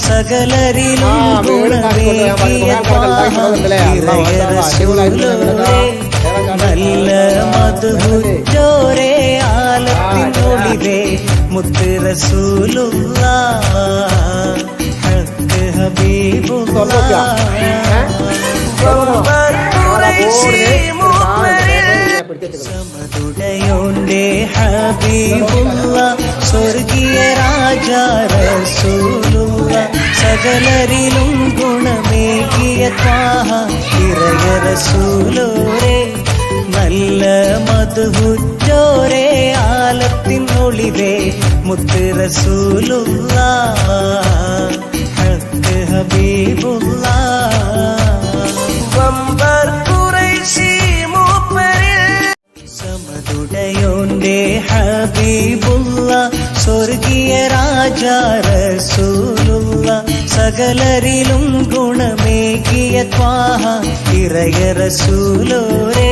സകലരിലും നല്ല മധുഹുറ്റോരേ ആലത്തിനൊളിവേ മുത്ത് റസൂലുള്ളാഹ് ഹക്ക് ഹബീബുള്ളാഹ് സമതുടയോന്റെ ഹബീബുള്ള സ്വർഗീയ രാജ റസൂലുള്ള സകലരിലും ഗുണമേകിയ ത്വാഹ ഇറയ റസൂലോരേ നല്ല മധുഹുറ്റോരേ ആലത്തിനൊളിവേ മുത്ത് റസൂലുള്ളാഹ് ഹക്ക് ഹബീബുള്ളാഹ് സമതുടയോന്റെ ഹബീബുള്ള സ്വർഗീയ രാജ റസൂലുള്ള സകലരിലും ഗുണമേകിയ ത്വാഹ ഇറയ റസൂലോരേ